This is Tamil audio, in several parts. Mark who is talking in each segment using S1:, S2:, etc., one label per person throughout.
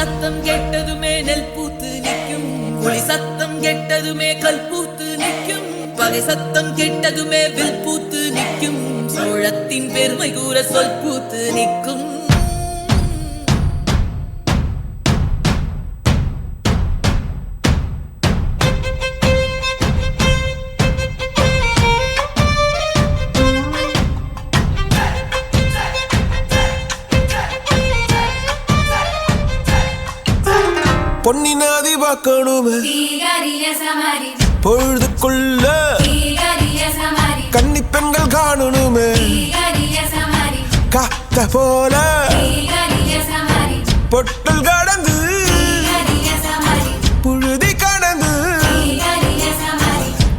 S1: சத்தம் கெட்டதுமே நெல் பூத்து நிற்கும், புலி சத்தம் கெட்டதுமே கல் பூத்து நிற்கும், பகை சத்தம் கெட்டதுமே வில் பூத்து நிற்கும், சோழத்தின் பெருமை கூற சொல் பூத்து நிற்கும்.
S2: பொன்னி நாதி பார்க்கணுமே பொழுதுக்குள்ள கன்னி பெண்கள் காணணுமே காத்த போல பொட்டல் கடந்து புழுதி கடந்து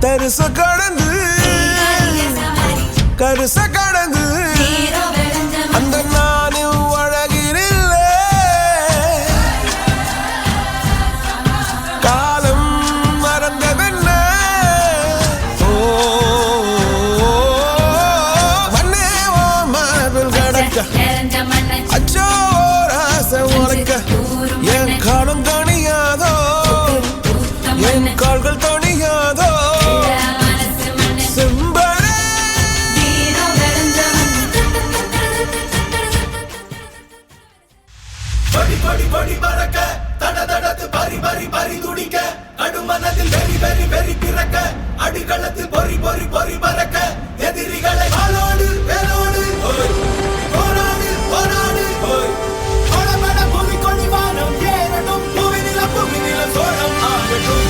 S2: தரிச கடந்து கருச கடந்து அந்த நானும் அழகினில்ல காலம் மறந்தவென்ன மண்ணே ஓ மார்பில் கடக்க அச்சோ ராச உனக்க என் காலம் தணியாதோ என் கால்கள் தணியாதோ
S3: படி படி பறக்க தட தடத்து பரி பரி பரி துடிக்க அடுமனதில் வெறி வெறி வெறி பிறக்க அடிகளத்தில் பொறி பொறி பொறி பறக்க எதிரிகளை வாளோடு வேலோடு போராடு போராடு கொடபட பூமி கொடி வானம் ஏறட்டும் பூமி நில சோழம் ஆகட்டும்.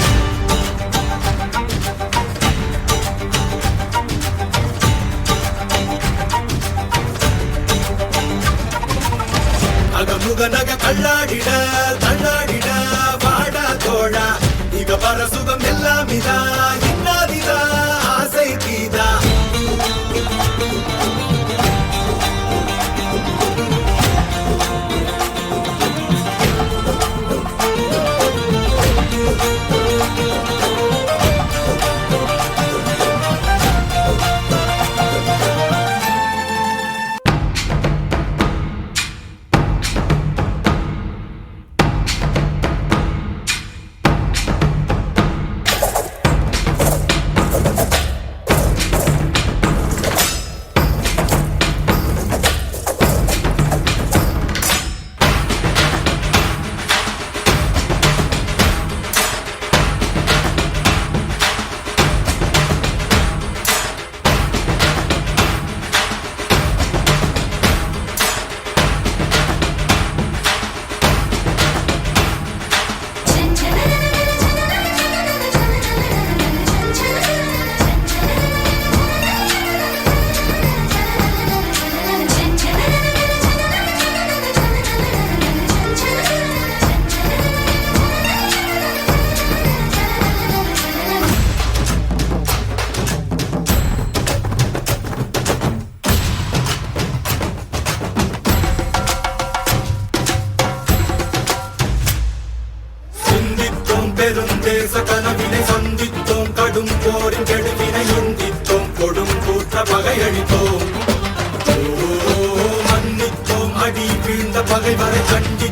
S3: அகமுக நக கல்லாடிட தள்ளாடிட வாடா தோழா இக வர சுகம் எல்லாம் இதா இன்னாதிதா ஆசை தீதா பெருந்தேச கனவினை சந்தித்தோம் கடும் போரின் கெடுவினை எந்தித்தோம் கொடும் கூற்ற பகையளித்தோம் மன்னித்தோம் அடி வீழ்ந்த பகைவரை கண்டு